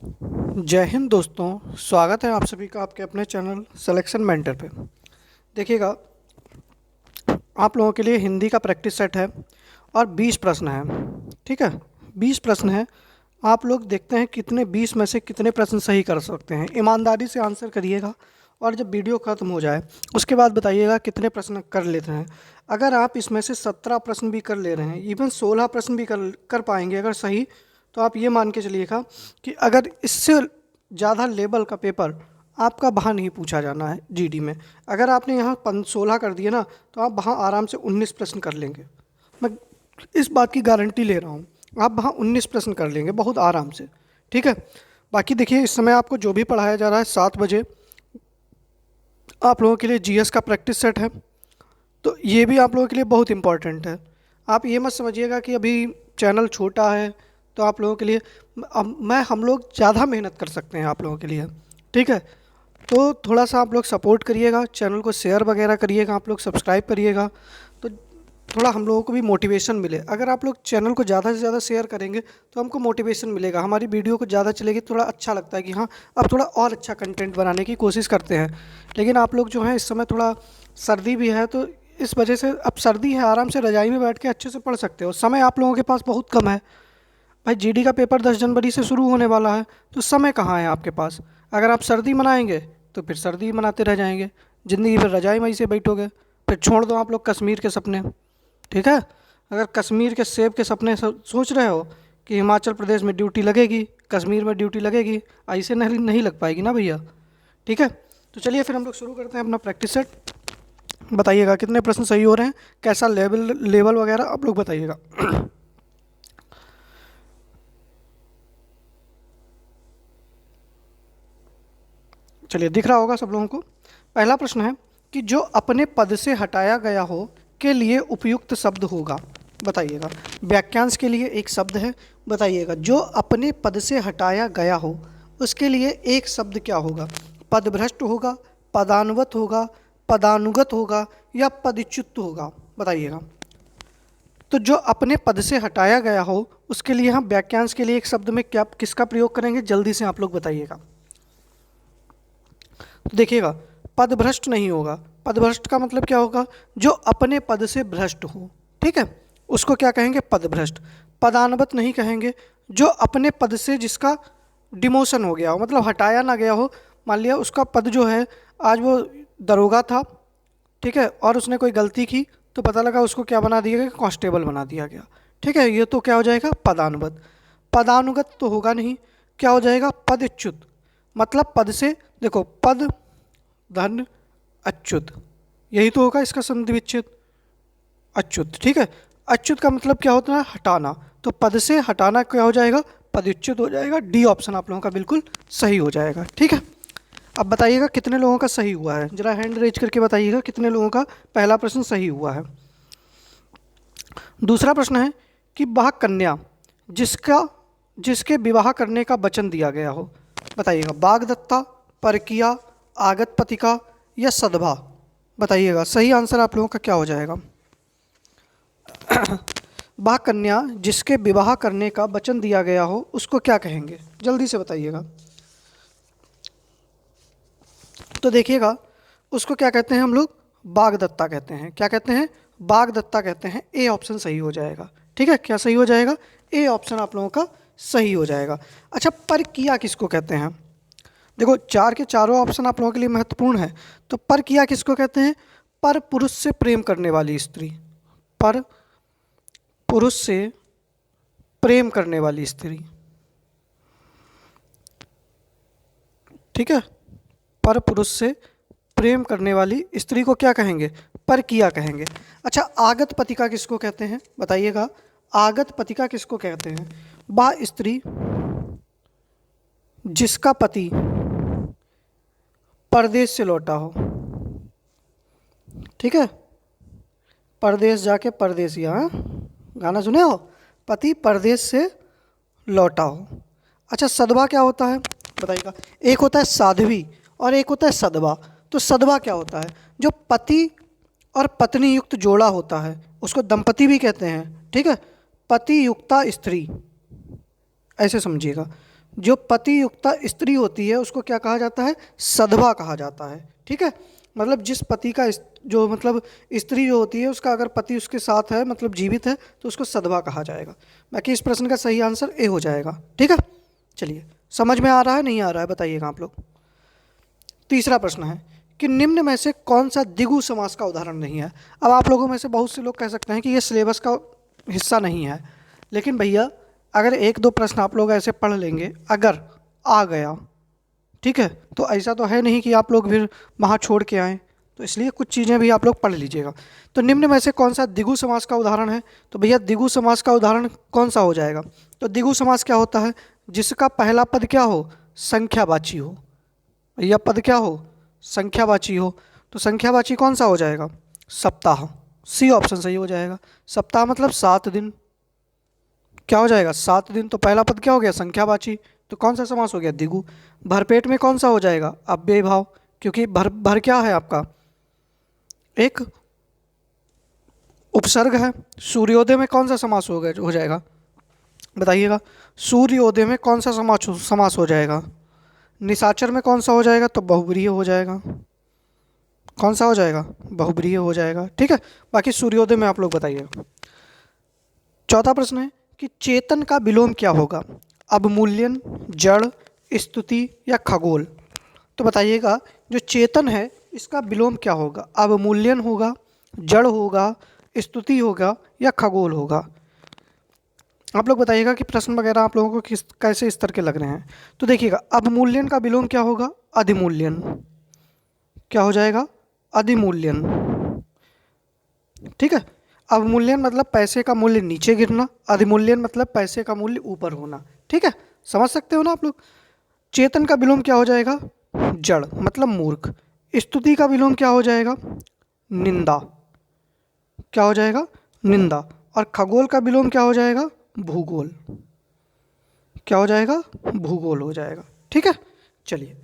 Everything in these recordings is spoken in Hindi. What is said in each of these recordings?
जय हिंद दोस्तों, स्वागत है आप सभी का आपके अपने चैनल सिलेक्शन मेंटर पे। देखिएगा, आप लोगों के लिए हिंदी का प्रैक्टिस सेट है और 20 प्रश्न हैं। ठीक है, 20 प्रश्न हैं। आप लोग देखते हैं कितने 20 में से कितने प्रश्न सही कर सकते हैं। ईमानदारी से आंसर करिएगा और जब वीडियो ख़त्म हो जाए उसके बाद बताइएगा कितने प्रश्न कर लेते हैं। अगर आप इसमें से 17 प्रश्न भी कर ले रहे हैं, इवन 16 प्रश्न भी कर कर पाएंगे अगर सही, तो आप ये मान के चलिएगा कि अगर इससे ज़्यादा लेवल का पेपर आपका वहाँ नहीं पूछा जाना है जीडी में। अगर आपने यहाँ 16 कर दिए ना, तो आप वहाँ आराम से 19 प्रश्न कर लेंगे। मैं इस बात की गारंटी ले रहा हूँ, आप वहाँ 19 प्रश्न कर लेंगे बहुत आराम से। ठीक है, बाकी देखिए, इस समय आपको जो भी पढ़ाया जा रहा है 7 बजे आप लोगों के लिए जीएस का प्रैक्टिस सेट है, तो ये भी आप लोगों के लिए बहुत इंपॉर्टेंट है। आप ये मत समझिएगा कि अभी चैनल छोटा है तो आप लोगों के लिए हम लोग ज़्यादा मेहनत कर सकते हैं आप लोगों के लिए। ठीक है, तो थोड़ा सा आप लोग सपोर्ट करिएगा, चैनल को शेयर वगैरह करिएगा, आप लोग सब्सक्राइब करिएगा, तो थोड़ा हम लोगों को भी मोटिवेशन मिले। अगर आप लोग चैनल को ज़्यादा से ज़्यादा शेयर करेंगे तो हमको मोटिवेशन मिलेगा, हमारी वीडियो को ज़्यादा चलेगी, थोड़ा अच्छा लगता है कि हाँ अब थोड़ा और अच्छा कंटेंट बनाने की कोशिश करते हैं। लेकिन आप लोग जो हैं, इस समय थोड़ा सर्दी भी है, तो इस वजह से अब सर्दी है, आराम से रजाई में बैठ के अच्छे से पढ़ सकते हो। समय आप लोगों के पास बहुत कम है भाई। जीडी का पेपर 10 जनवरी से शुरू होने वाला है, तो समय कहाँ है आपके पास। अगर आप सर्दी मनाएंगे तो फिर सर्दी मनाते रह जाएंगे, ज़िंदगी भर रजाई में ही से बैठोगे। फिर छोड़ दो आप लोग कश्मीर के सपने। ठीक है, अगर कश्मीर के सेब के सपने सोच रहे हो कि हिमाचल प्रदेश में ड्यूटी लगेगी, कश्मीर में ड्यूटी लगेगी, ऐसे नहीं नहीं लग पाएगी ना भैया। ठीक है, तो चलिए फिर हम लोग शुरू करते हैं अपना प्रैक्टिस सेट। बताइएगा कितने प्रश्न सही हो रहे हैं, कैसा लेवल लेवल वगैरह आप लोग बताइएगा। चलिए, दिख रहा होगा सब लोगों को। पहला प्रश्न है कि जो अपने पद से हटाया गया हो के लिए उपयुक्त शब्द होगा। बताइएगा, वाक्यांश के लिए एक शब्द है, बताइएगा जो अपने पद से हटाया गया हो उसके लिए एक शब्द क्या होगा। पदभ्रष्ट होगा, पदानुगत होगा, पदानुगत होगा या पदच्युत होगा। बताइएगा, तो जो अपने पद से हटाया गया हो उसके लिए हम वाक्यांश के लिए एक शब्द में क्या किसका प्रयोग करेंगे, जल्दी से आप लोग बताइएगा। तो देखिएगा, पदभ्रष्ट नहीं होगा। पदभ्रष्ट का मतलब क्या होगा, जो अपने पद से भ्रष्ट हो। ठीक है, उसको क्या कहेंगे, पदभ्रष्ट। पदानुगत नहीं कहेंगे, जो अपने पद से जिसका डिमोशन हो गया हो, मतलब हटाया ना गया हो। मान लिया उसका पद जो है, आज वो दरोगा था, ठीक है, और उसने कोई गलती की तो पता लगा उसको क्या बना दिया गया, कांस्टेबल बना दिया गया। ठीक है, ये तो क्या हो जाएगा, पदानुगत। पदानुगत तो होगा नहीं, क्या हो जाएगा, पदच्युत। मतलब पद से, देखो, पद धन अच्युत, यही तो होगा इसका संधि विच्छेद, अच्युत। ठीक है, अच्युत का मतलब क्या होता है, हटाना। तो पद से हटाना क्या हो जाएगा, पदच्युत हो जाएगा। डी ऑप्शन आप लोगों का बिल्कुल सही हो जाएगा। ठीक है, अब बताइएगा कितने लोगों का सही हुआ है, जरा हैंड रेज करके बताइएगा कितने लोगों का पहला प्रश्न सही हुआ है। दूसरा प्रश्न है कि वह कन्या जिसका जिसके विवाह करने का वचन दिया गया हो। बताइएगा, वाग्दत्ता, परकिया, आगत पतिका या सदभा। बताइएगा, सही आंसर आप लोगों का क्या हो जाएगा। वह कन्या जिसके विवाह करने का वचन दिया गया हो उसको क्या कहेंगे, जल्दी से बताइएगा। तो देखिएगा, उसको क्या कहते हैं हम लोग, वाग्दत्ता कहते हैं। क्या कहते हैं, वाग्दत्ता कहते हैं। ए ऑप्शन सही हो जाएगा। ठीक है, क्या सही हो जाएगा, ए ऑप्शन आप लोगों का सही हो जाएगा। अच्छा, परकिया किसको कहते हैं। देखो, चार के चारों ऑप्शन आप लोगों के लिए महत्वपूर्ण है। तो परकिया किसको कहते हैं, पर पुरुष से प्रेम करने वाली स्त्री। पर पुरुष से प्रेम करने वाली स्त्री। ठीक है, पर पुरुष से प्रेम करने वाली स्त्री को क्या कहेंगे, परकिया कहेंगे। अच्छा, आगत पतिका किसको कहते हैं, बताइएगा। आगत पतिका किसको कहते हैं, वह स्त्री जिसका पति परदेश से लौटा हो। ठीक है, परदेश जाके परदेसिया, हाँ? गाना सुने हो, पति परदेश से लौटा हो। अच्छा, सदबा क्या होता है, बताइएगा। एक होता है साध्वी और एक होता है सदबा। तो सदबा क्या होता है, जो पति और पत्नी युक्त जोड़ा होता है उसको दंपति भी कहते हैं। ठीक है, पति युक्ता स्त्री, ऐसे समझिएगा। जो पति युक्ता स्त्री होती है उसको क्या कहा जाता है? सधवा कहा जाता है। ठीक है, मतलब जिस पति का जो मतलब स्त्री जो होती है उसका अगर पति उसके साथ है मतलब जीवित है तो उसको सधवा कहा जाएगा। बाकी इस प्रश्न का सही आंसर ए हो जाएगा। ठीक है, चलिए समझ में आ रहा है नहीं आ रहा है बताइएगा आप लोग। तीसरा प्रश्न है कि निम्न में से कौन सा द्विगु समास का उदाहरण नहीं है? अब आप लोगों में से बहुत से लोग कह सकते हैं कि ये सिलेबस का हिस्सा नहीं है, लेकिन भैया अगर एक दो प्रश्न आप लोग ऐसे पढ़ लेंगे अगर आ गया, ठीक है, तो ऐसा तो है नहीं कि आप लोग फिर वहाँ छोड़ के आएँ, तो इसलिए कुछ चीज़ें भी आप लोग पढ़ लीजिएगा। तो निम्न में से कौन सा द्विगु समास का उदाहरण है? तो भैया द्विगु समास का उदाहरण कौन सा हो जाएगा? तो द्विगु समास क्या होता है? जिसका पहला पद क्या हो? संख्यावाची हो। भैया पद क्या हो? संख्यावाची हो। तो संख्यावाची कौन सा हो जाएगा? सप्ताह। सी ऑप्शन सही हो जाएगा। सप्ताह मतलब 7 दिन। क्या हो जाएगा? 7 दिन। तो पहला पद क्या हो गया? संख्यावाची। तो कौन सा समास हो गया? द्विगु। भरपेट में कौन सा हो जाएगा? अव्ययी भाव, क्योंकि भर भर क्या है आपका? एक उपसर्ग है। सूर्योदय में कौन सा समास हो जाएगा बताइएगा? सूर्योदय में कौन सा समास हो जाएगा? निशाचर में कौन सा हो जाएगा? तो बहुब्रीहि हो जाएगा। कौन सा हो जाएगा? बहुब्रीहि हो जाएगा। ठीक है, बाकी सूर्योदय में आप लोग बताइएगा। चौथा प्रश्न है कि चेतन का विलोम क्या होगा? अवमूल्यन, जड़, स्तुति या खगोल? तो बताइएगा जो चेतन है इसका विलोम क्या होगा? अवमूल्यन होगा, जड़ होगा, स्तुति होगा या खगोल होगा? आप लोग बताइएगा कि प्रश्न वगैरह आप लोगों को किस कैसे स्तर के लग रहे हैं। तो देखिएगा अवमूल्यन का विलोम क्या होगा? अधिमूल्यन। क्या हो जाएगा? अधिमूल्यन। ठीक है, अवमूल्यन मतलब पैसे का मूल्य नीचे गिरना, अधिमूल्यन मतलब पैसे का मूल्य ऊपर होना। ठीक है, समझ सकते हो ना आप लोग। चेतन का विलोम क्या हो जाएगा? जड़ मतलब मूर्ख। स्तुति का विलोम क्या हो जाएगा? निंदा। क्या हो जाएगा? निंदा। और खगोल का विलोम क्या हो जाएगा? भूगोल। क्या हो जाएगा? भूगोल हो जाएगा। ठीक है, चलिए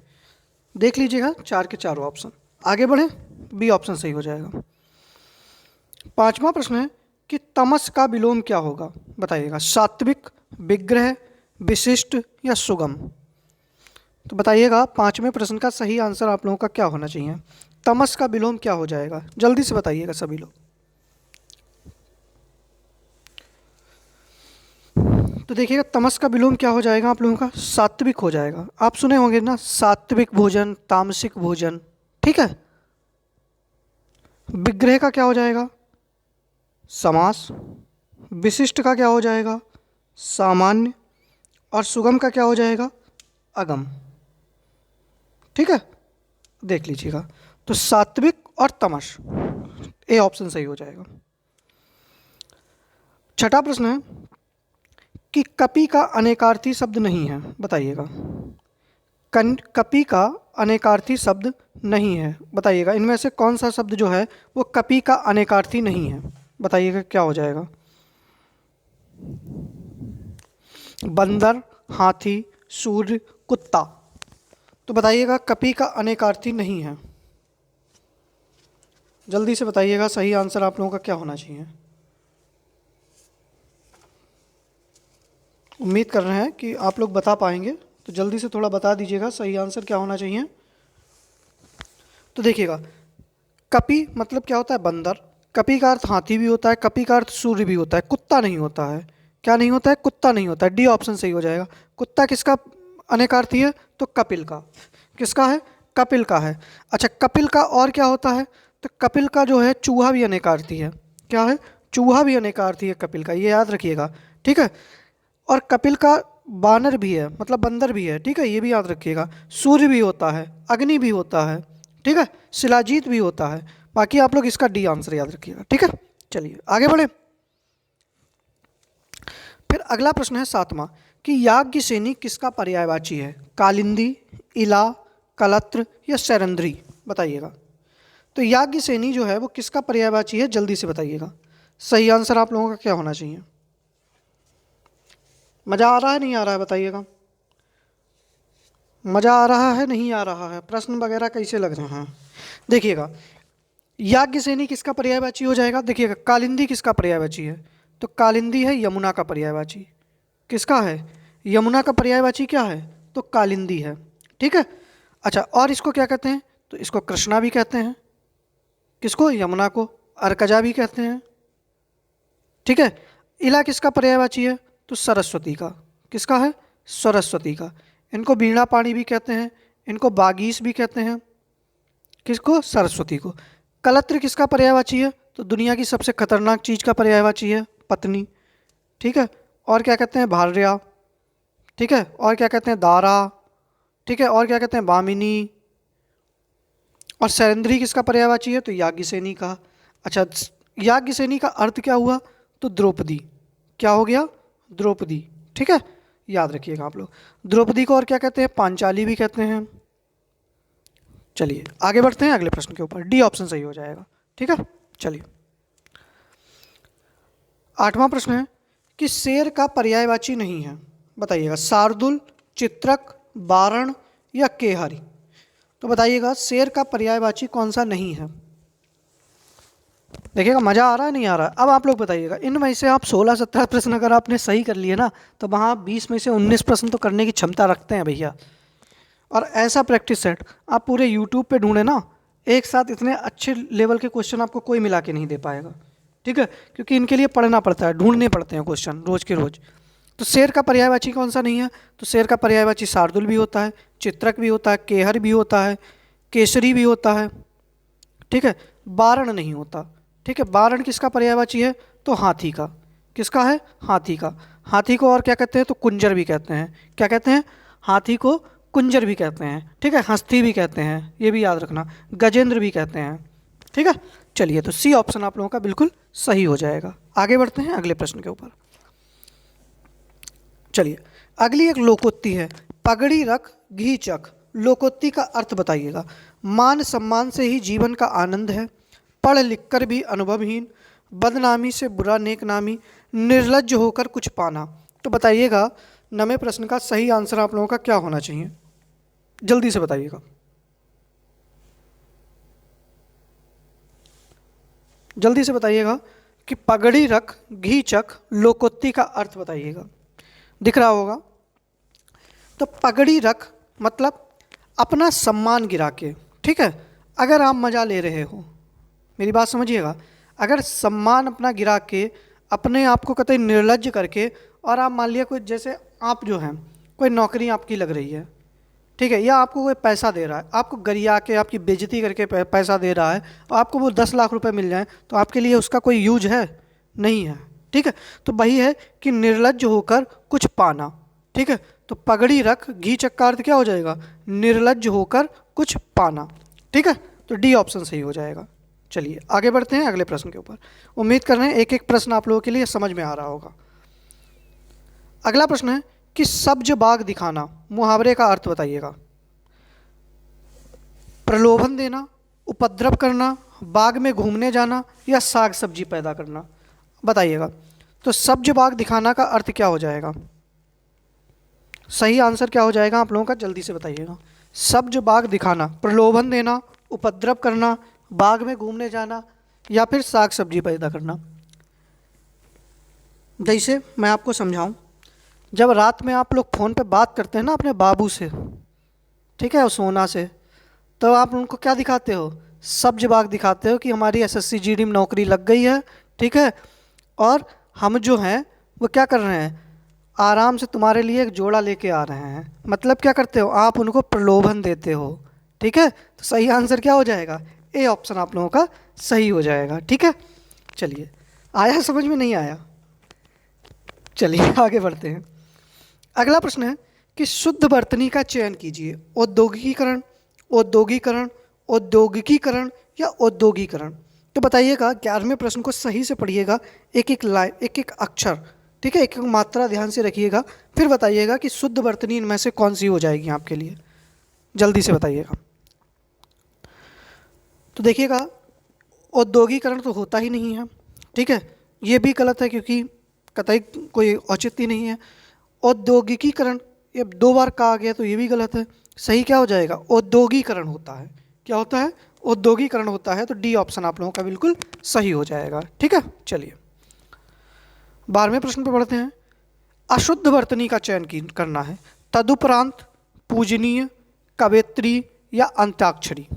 देख लीजिएगा 4 के चारों ऑप्शन। आगे बढ़े, बी ऑप्शन सही हो जाएगा। पांचवा प्रश्न है कि तमस का विलोम क्या होगा? बताइएगा सात्विक, विग्रह, विशिष्ट या सुगम? तो बताइएगा पांचवें प्रश्न का सही आंसर आप लोगों का क्या होना चाहिए? तमस का विलोम क्या हो जाएगा? जल्दी से बताइएगा सभी लोग। तो देखिएगा तमस का विलोम क्या हो जाएगा आप लोगों का? सात्विक हो जाएगा। आप सुने होंगे ना सात्विक भोजन, तामसिक भोजन। ठीक है, विग्रह का क्या हो जाएगा? समास। विशिष्ट का क्या हो जाएगा? सामान्य। और सुगम का क्या हो जाएगा? अगम। ठीक है, देख लीजिएगा। तो सात्विक और तमस, ए ऑप्शन सही हो जाएगा। छठा प्रश्न है कि कपि का अनेकार्थी शब्द नहीं है। बताइएगा कपि का अनेकार्थी शब्द नहीं है। बताइएगा इनमें से कौन सा शब्द जो है वो कपि का अनेकार्थी नहीं है? बताइएगा क्या हो जाएगा? बंदर, हाथी, सूर्य, कुत्ता? तो बताइएगा कपि का अनेकार्थी नहीं है। जल्दी से बताइएगा सही आंसर आप लोगों का क्या होना चाहिए। उम्मीद कर रहे हैं कि आप लोग बता पाएंगे, तो जल्दी से थोड़ा बता दीजिएगा सही आंसर क्या होना चाहिए। तो देखिएगा कपि मतलब क्या होता है? बंदर। कपि का अर्थ हाथी भी होता है, कपि का अर्थ सूर्य भी होता है, कुत्ता नहीं होता है। क्या नहीं होता है? कुत्ता नहीं होता है। डी ऑप्शन सही हो जाएगा। कुत्ता किसका अनेकार्थी है? तो कपिल का। किसका है? कपिल का है। अच्छा कपिल का और क्या होता है? तो कपिल का जो है चूहा भी अनेकार्थी है। क्या है? चूहा भी अनेकार्थी है कपिल का, ये याद रखिएगा। ठीक है, और कपिल का बानर भी है मतलब बंदर भी है। ठीक है, ये भी याद रखिएगा। सूर्य भी होता है, अग्नि भी होता है, ठीक है, शिलाजीत भी होता है। बाकी आप लोग इसका डी आंसर याद रखिएगा। ठीक है, चलिए आगे बढ़े। फिर अगला प्रश्न है सातवां कि याज्ञसेनी किसका पर्यायवाची है? कालिंदी, इला, कलत्र या शैरंध्री? बताइएगा। तो याज्ञसेनी जो है वो किसका पर्यायवाची है? जल्दी से बताइएगा। सही आंसर आप लोगों का क्या होना चाहिए? मज़ा आ रहा है नहीं आ रहा है बताइएगा। मज़ा आ रहा है नहीं आ रहा है? प्रश्न वगैरह कैसे लग रहे हैं? देखिएगा याज्ञसेनी किसका पर्यायवाची हो जाएगा? देखिएगा कालिंदी किसका पर्यायवाची है? तो कालिंदी है यमुना का पर्यायवाची। किसका है? यमुना का पर्यायवाची क्या है? तो कालिंदी है। ठीक है। अच्छा, और इसको क्या कहते हैं? तो इसको कृष्णा भी कहते हैं। किसको? यमुना को। अर्कजा भी कहते हैं। ठीक है। इला किसका पर्यायवाची है? तो सरस्वती का। किसका है? सरस्वती का। इनको बीणा पाणी भी कहते हैं, इनको बागीश भी कहते हैं। किसको? सरस्वती को। कलत्र किसका पर्यायवाची है? तो दुनिया की सबसे खतरनाक चीज का पर्यायवाची है, पत्नी। ठीक है। और क्या कहते हैं? भार्या। ठीक है। और क्या कहते हैं? दारा। ठीक है। और क्या कहते हैं? वामिनी। और सैरंध्री किसका पर्यायवाची है? तो याज्ञसेनी का। अच्छा, याज्ञसेनी का अर्थ क्या हुआ? तो द्रौपदी। क्या हो गया? द्रौपदी। ठीक है, याद रखिएगा आप लोग। द्रौपदी को और क्या कहते हैं? पांचाली भी कहते हैं। चलिए आगे बढ़ते हैं अगले प्रश्न के ऊपर। डी ऑप्शन सही हो जाएगा। ठीक है, चलिए 8वां प्रश्न है कि शेर का पर्यायवाची नहीं है, बताइएगा। शार्दुल, चित्रक, बारण या केहरी। तो बताइएगा शेर का पर्यायवाची कौन सा नहीं है। देखिएगा मजा आ रहा है नहीं आ रहा है। अब आप लोग बताइएगा, इनमें से आप 16-17 प्रश्न अगर आपने सही कर लिए ना, तो वहाँ 20 में से 19 प्रश्न तो करने की क्षमता रखते हैं भैया। और ऐसा प्रैक्टिस सेट आप पूरे यूट्यूब पे ढूंढे ना, एक साथ इतने अच्छे लेवल के क्वेश्चन आपको कोई मिला के नहीं दे पाएगा। ठीक है, क्योंकि इनके लिए पढ़ना पड़ता है, ढूंढने पड़ते हैं क्वेश्चन रोज के रोज। तो शेर का पर्यायवाची कौन सा नहीं है? तो शेर का पर्यायवाची शार्दुल भी होता है, चित्रक भी होता है, केहर भी होता है, केसरी भी होता है। ठीक है, बारण नहीं होता। ठीक है, बारण किसका पर्यायवाची है? तो हाथी का। किसका है? हाथी का। हाथी को और क्या कहते हैं? तो कुंजर भी कहते हैं। क्या कहते हैं? हाथी को कुंजर भी कहते हैं। ठीक है, हस्ती भी कहते हैं, ये भी याद रखना। गजेंद्र भी कहते हैं। ठीक है, चलिए तो सी ऑप्शन आप लोगों का बिल्कुल सही हो जाएगा। आगे बढ़ते हैं अगले प्रश्न के ऊपर। चलिए अगली एक लोकोक्ति है, पगड़ी रख घी चख। लोकोक्ति का अर्थ बताइएगा। मान सम्मान से ही जीवन का आनंद है, पढ़ लिख कर भी अनुभवहीन, बदनामी से बुरा नेक नामी, निर्लज्ज होकर कुछ पाना। तो बताइएगा 9वें प्रश्न का सही आंसर आप लोगों का क्या होना चाहिए? जल्दी से बताइएगा, जल्दी से बताइएगा कि पगड़ी रख घी चख लोकोक्ति का अर्थ बताइएगा। दिख रहा होगा। तो पगड़ी रख मतलब अपना सम्मान गिरा के। ठीक है, अगर आप मजा ले रहे हो, मेरी बात समझिएगा, अगर सम्मान अपना गिरा के, अपने आप को कतई निर्लज्ज करके, और आप मान लिया कोई, जैसे आप जो हैं कोई नौकरी आपकी लग रही है, ठीक है, या आपको कोई पैसा दे रहा है, आपको गरिया के आपकी बेइज्जती करके पैसा दे रहा है, और आपको वो 10 लाख रुपए मिल जाए, तो आपके लिए उसका कोई यूज है? नहीं है। ठीक है, तो वही है कि निर्लज्ज होकर कुछ पाना। ठीक है, तो पगड़ी रख घी चख का अर्थ क्या हो जाएगा? निर्लज्ज होकर कुछ पाना। ठीक है, तो डी ऑप्शन सही हो जाएगा। चलिए आगे बढ़ते हैं अगले प्रश्न के ऊपर। उम्मीद कर रहे हैं एक एक प्रश्न आप लोगों के लिए समझ में आ रहा होगा। अगला प्रश्न है कि सब्ज बाग दिखाना, मुहावरे का अर्थ बताइएगा। प्रलोभन देना, उपद्रव करना, बाग में घूमने जाना, या साग सब्जी पैदा करना। बताइएगा तो सब्ज बाग दिखाना का अर्थ क्या हो जाएगा? सही आंसर क्या हो जाएगा आप लोगों का? जल्दी से बताइएगा। सब्ज बाग दिखाना, प्रलोभन देना, उपद्रव करना, बाग में घूमने जाना, या फिर साग सब्जी पैदा करना। जैसे मैं आपको समझाऊं, जब रात में आप लोग फ़ोन पे बात करते हैं ना अपने बाबू से, ठीक है, और सोना से, तो आप उनको क्या दिखाते हो? सब्ज बाग दिखाते हो कि हमारी एसएससी जीडी में नौकरी लग गई है। ठीक है, और हम जो हैं वो क्या कर रहे हैं? आराम से तुम्हारे लिए एक जोड़ा लेके आ रहे हैं। मतलब क्या करते हो? आप उनको प्रलोभन देते हो। ठीक है, तो सही आंसर क्या हो जाएगा? ए ऑप्शन आप लोगों का सही हो जाएगा। ठीक है, चलिए आया समझ में? नहीं आया? चलिए आगे बढ़ते हैं। अगला प्रश्न है कि शुद्ध वर्तनी का चयन कीजिए। औद्योगिकीकरण, औद्योगिकरण, औद्योगिकीकरण या औद्योगिकरण। तो बताइएगा 11वें प्रश्न को सही से पढ़िएगा, एक एक लाइन, एक एक अक्षर, ठीक है, एक एक मात्रा ध्यान से रखिएगा, फिर बताइएगा कि शुद्ध वर्तनी इनमें से कौन सी हो जाएगी आपके लिए। जल्दी से बताइएगा। तो देखिएगा औद्योगिकरण तो होता ही नहीं है। ठीक है, ये भी गलत है क्योंकि कतई कोई औचित्य नहीं है। औद्योगिकीकरण ये 2 बार कहा गया तो ये भी गलत है। सही क्या हो जाएगा? औद्योगिकरण होता है। क्या होता है? औद्योगिकरण होता है। तो डी ऑप्शन आप लोगों का बिल्कुल सही हो जाएगा। ठीक है, चलिए 12वें प्रश्न पे पढ़ते हैं। अशुद्ध वर्तनी का चयन करना है। तदुपरांत पूजनीय, कवयित्री या अंत्याक्षरी।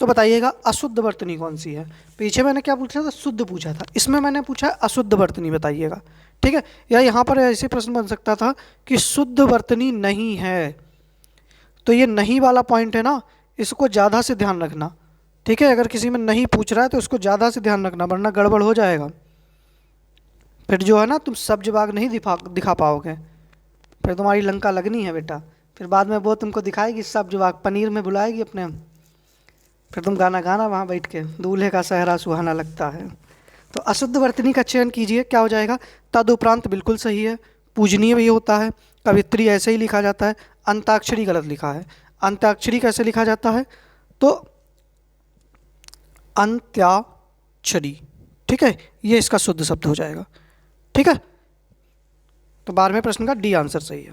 तो बताइएगा अशुद्ध वर्तनी कौन सी है। पीछे मैंने क्या पूछा था, शुद्ध पूछा था, इसमें मैंने पूछा है अशुद्ध वर्तनी, बताइएगा। ठीक है, या यहाँ पर ऐसे प्रश्न बन सकता था कि शुद्ध वर्तनी नहीं है, तो ये नहीं वाला पॉइंट है ना, इसको ज़्यादा से ध्यान रखना। ठीक है, अगर किसी में नहीं पूछ रहा है तो उसको ज़्यादा से ध्यान रखना, वरना गड़बड़ हो जाएगा। फिर जो है ना, तुम सब जवाब नहीं दिखा पाओगे, फिर तुम्हारी लंका लगनी है बेटा। फिर बाद में वो तुमको दिखाएगी सब जवाब, पनीर में बुलाएगी अपने, फिर तुम गाना गाना वहाँ बैठ के, दूल्हे का सहरा सुहाना लगता है। तो अशुद्ध वर्तनी का चयन कीजिए, क्या हो जाएगा। तदुपरांत बिल्कुल सही है, पूजनीय भी होता है, कवित्री ऐसे ही लिखा जाता है, अंताक्षरी गलत लिखा है। अंताक्षरी कैसे लिखा जाता है, तो अंत्याक्षरी। ठीक है, ये इसका शुद्ध शब्द हो जाएगा। ठीक है, तो 12वें प्रश्न का डी आंसर सही है।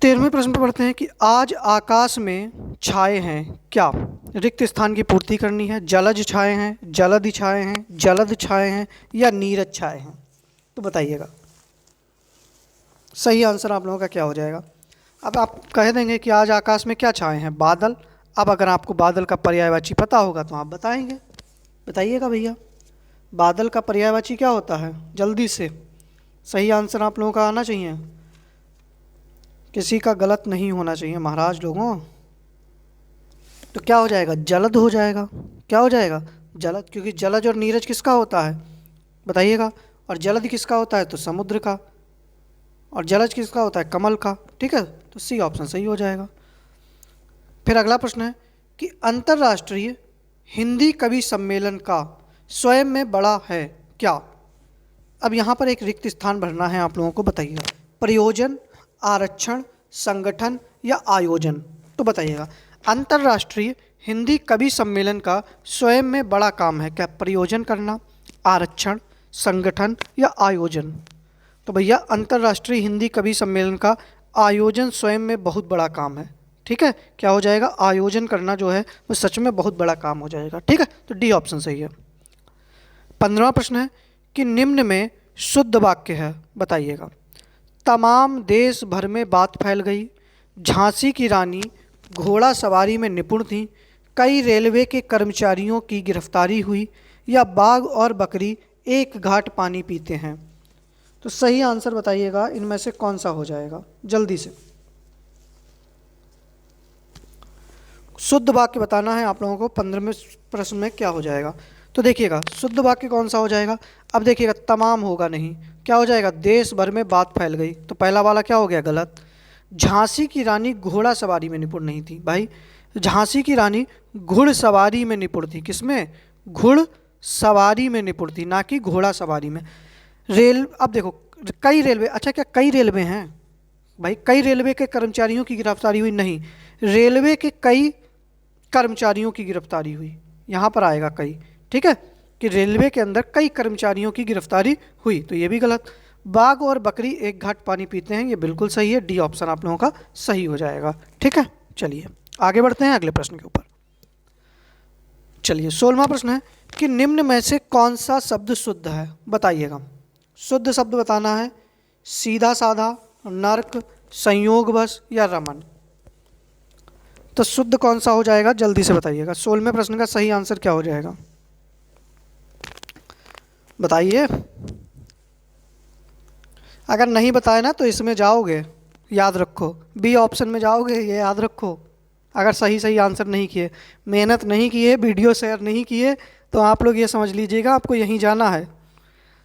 13वें प्रश्न पर पढ़ते हैं कि आज आकाश में छाए हैं क्या। रिक्त स्थान की पूर्ति करनी है। जलज छाए हैं, जलद छाए हैं, जलद छाए हैं या नीरज छाए हैं। तो बताइएगा सही आंसर आप लोगों का क्या हो जाएगा। अब आप कह देंगे कि आज आकाश में क्या छाए हैं, बादल। अब अगर आपको बादल का पर्यायवाची पता होगा तो आप बताएंगे, बताइएगा भैया बादल का पर्यायवाची क्या होता है, जल्दी से सही आंसर आप लोगों का आना चाहिए, किसी का गलत नहीं होना चाहिए महाराज लोगों। तो क्या हो जाएगा, जलद हो जाएगा। क्या हो जाएगा, जलद, क्योंकि जलज और नीरज किसका होता है बताइएगा, और जलद किसका होता है तो समुद्र का, और जलज किसका होता है कमल का। ठीक है, तो सी ऑप्शन सही हो जाएगा। फिर अगला प्रश्न है कि अंतर्राष्ट्रीय हिंदी कवि सम्मेलन का स्वयं में बड़ा है क्या। अब यहाँ पर एक रिक्त स्थान भरना है आप लोगों को, बताइएगा प्रयोजन, आरक्षण, संगठन या आयोजन। तो बताइएगा अंतर्राष्ट्रीय हिंदी कवि सम्मेलन का स्वयं में बड़ा काम है क्या, प्रयोजन करना, आरक्षण, संगठन या आयोजन। तो भैया अंतर्राष्ट्रीय हिंदी कवि सम्मेलन का आयोजन स्वयं में बहुत बड़ा काम है। ठीक है, क्या हो जाएगा, आयोजन करना जो है वो सच में बहुत बड़ा काम हो जाएगा। ठीक है, तो डी ऑप्शन सही है। 15वां प्रश्न है कि निम्न में शुद्ध वाक्य है, बताइएगा। तमाम देश भर में बात फैल गई, झांसी की रानी घोड़ा सवारी में निपुण थी, कई रेलवे के कर्मचारियों की गिरफ्तारी हुई, या बाघ और बकरी एक घाट पानी पीते हैं। तो सही आंसर बताइएगा इनमें से कौन सा हो जाएगा, जल्दी से। शुद्ध वाक्य बताना है आप लोगों को 15वें प्रश्न में क्या हो जाएगा। तो देखिएगा शुद्ध वाक्य कौन सा हो जाएगा। अब देखिएगा तमाम होगा नहीं, क्या हो जाएगा, देश भर में बात फैल गई, तो पहला वाला क्या हो गया गलत। झांसी की रानी घोड़ा सवारी में निपुण नहीं थी, भाई झांसी की रानी घुड़सवारी में निपुण थी, किसमें, घुड़सवारी में निपुण थी, ना कि घोड़ा सवारी में। अब देखो कई रेलवे, अच्छा क्या कई रेलवे हैं भाई, कई रेलवे के कर्मचारियों की गिरफ्तारी हुई नहीं, रेलवे के कई कर्मचारियों की गिरफ्तारी हुई, यहाँ पर आएगा कई। ठीक है, कि रेलवे के अंदर कई कर्मचारियों की गिरफ्तारी हुई, तो ये भी गलत। बाघ और बकरी एक घाट पानी पीते हैं, ये बिल्कुल सही है, डी ऑप्शन आप लोगों का सही हो जाएगा। ठीक है, चलिए आगे बढ़ते हैं अगले प्रश्न के ऊपर। चलिए 16वां प्रश्न है कि निम्न में से कौन सा शब्द शुद्ध है, बताइएगा। शुद्ध शब्द बताना है, सीधा साधा, नर्क, संयोगवश या रमन। तो शुद्ध कौन सा हो जाएगा, जल्दी से बताइएगा। 16वें प्रश्न का सही आंसर क्या हो जाएगा, बताइए। अगर नहीं बताए ना तो इसमें जाओगे, याद रखो, बी ऑप्शन में जाओगे, ये याद रखो। अगर सही सही आंसर नहीं किए, मेहनत नहीं किए, वीडियो शेयर नहीं किए, तो आप लोग ये समझ लीजिएगा आपको यहीं जाना है।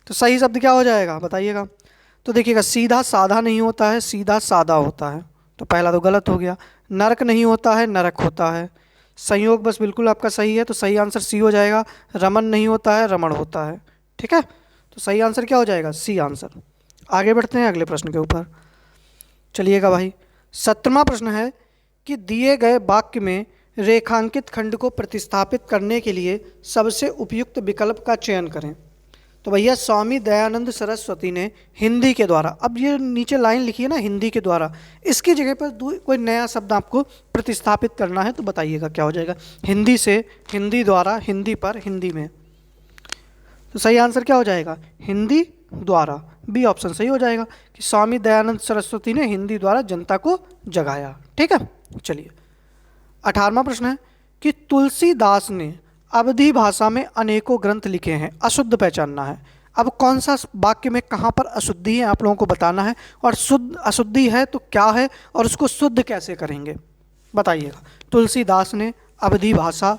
तो सही शब्द क्या हो जाएगा बताइएगा। तो देखिएगा सीधा साधा नहीं होता है, सीधा सादा होता है, तो पहला तो गलत हो गया। नरक नहीं होता है, नरक होता है। संयोग बस बिल्कुल आपका सही है, तो सही आंसर सी हो जाएगा। रमन नहीं होता है, रमण होता है। ठीक है, तो सही आंसर क्या हो जाएगा, सी आंसर। आगे बढ़ते हैं अगले प्रश्न के ऊपर, चलिएगा भाई। 17वां प्रश्न है कि दिए गए वाक्य में रेखांकित खंड को प्रतिस्थापित करने के लिए सबसे उपयुक्त विकल्प का चयन करें। तो भैया स्वामी दयानंद सरस्वती ने हिंदी के द्वारा, अब ये नीचे लाइन लिखी है ना हिंदी के द्वारा, इसकी जगह पर कोई नया शब्द आपको प्रतिस्थापित करना है, तो बताइएगा क्या हो जाएगा। हिंदी से, हिंदी द्वारा, हिंदी पर, हिंदी में। तो सही आंसर क्या हो जाएगा? हिंदी द्वारा। बी ऑप्शन सही हो जाएगा कि स्वामी दयानंद सरस्वती ने हिंदी द्वारा जनता को जगाया। ठीक है, चलिए 18वां प्रश्न है कि तुलसीदास ने अवधी भाषा में अनेकों ग्रंथ लिखे हैं, अशुद्ध पहचानना है। अब कौन सा वाक्य में कहाँ पर अशुद्धि है आप लोगों को बताना है, और शुद्ध अशुद्धि है तो क्या है और उसको शुद्ध कैसे करेंगे बताइएगा। तुलसीदास ने अवधी भाषा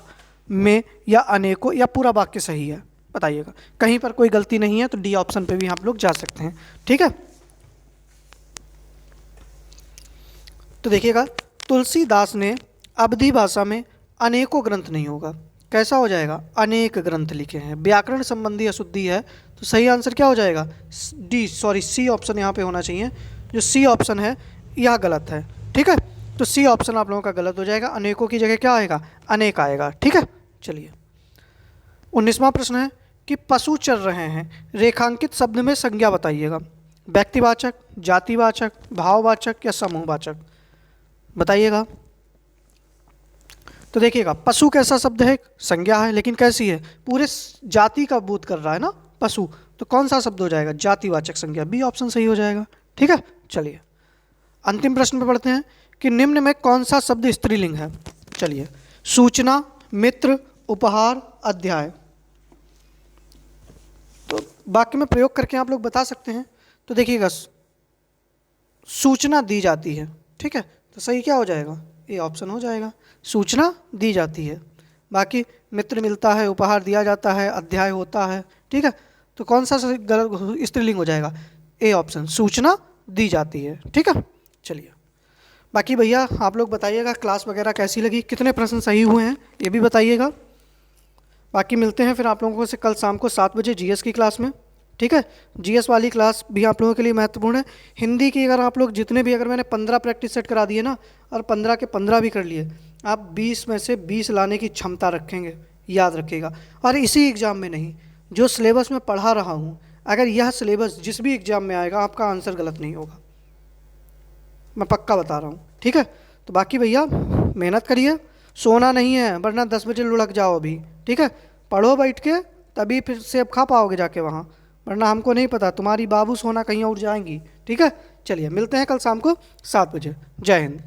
में या अनेकों, या पूरा वाक्य सही है बताइएगा। कहीं पर कोई गलती नहीं है तो डी ऑप्शन पे भी आप लोग जा सकते हैं। ठीक है, तो देखिएगा तुलसीदास ने अवधी भाषा में अनेकों ग्रंथ नहीं होगा, कैसा हो जाएगा? अनेक ग्रंथ लिखे हैं। व्याकरण संबंधी अशुद्धि है तो सही आंसर क्या हो जाएगा? डी, सॉरी सी ऑप्शन यहाँ पे होना चाहिए। जो सी ऑप्शन है यह गलत है। ठीक है, तो सी ऑप्शन आप लोगों का गलत हो जाएगा। अनेकों की जगह क्या आएगा? अनेक आएगा। ठीक है, चलिए 19वां प्रश्न है कि पशु चल रहे हैं, रेखांकित शब्द में संज्ञा बताइएगा। व्यक्तिवाचक, जातिवाचक, भाववाचक या समूहवाचक बताइएगा। तो देखिएगा पशु कैसा शब्द है? संज्ञा है, लेकिन कैसी है? पूरे जाति का बोध कर रहा है ना पशु, तो कौन सा शब्द हो जाएगा? जातिवाचक संज्ञा। बी ऑप्शन सही हो जाएगा। ठीक है, चलिए अंतिम प्रश्न पे पढ़ते हैं कि निम्न में कौन सा शब्द स्त्रीलिंग है? चलिए, सूचना, मित्र, उपहार, अध्याय। तो वाक्य में प्रयोग करके आप लोग बता सकते हैं। तो देखिएगा सूचना दी जाती है। ठीक है, तो सही क्या हो जाएगा? ये ऑप्शन हो जाएगा, सूचना दी जाती है। बाकी मित्र मिलता है, उपहार दिया जाता है, अध्याय होता है। ठीक है, तो कौन सा स्त्रीलिंग हो जाएगा? ए ऑप्शन, सूचना दी जाती है। ठीक है, चलिए बाकी भैया आप लोग बताइएगा क्लास वगैरह कैसी लगी, कितने प्रश्न सही हुए हैं ये भी बताइएगा। बाकी मिलते हैं फिर आप लोगों से कल शाम को 7 बजे जीएस की क्लास में। ठीक है, जीएस वाली क्लास भी आप लोगों के लिए महत्वपूर्ण है। हिंदी की अगर आप लोग जितने भी, अगर मैंने 15 प्रैक्टिस सेट करा दिए ना, और 15 के 15 भी कर लिए, आप 20 में से 20 लाने की क्षमता रखेंगे, याद रखिएगा। और इसी एग्ज़ाम में नहीं, जो सिलेबस में पढ़ा रहा हूँ, अगर यह सिलेबस जिस भी एग्ज़ाम में आएगा आपका आंसर गलत नहीं होगा, मैं पक्का बता रहा हूँ। ठीक है, तो बाकी भैया मेहनत करिए, सोना नहीं है वरना 10 बजे लुढ़क जाओ अभी। ठीक है, पढ़ो बैठ के, तभी फिर सेब खा पाओगे जाके वहाँ, वरना हमको नहीं पता, तुम्हारी बाबू सोना कहीं और जाएंगी। ठीक है, चलिए मिलते हैं कल शाम को 7 बजे। जय हिंद।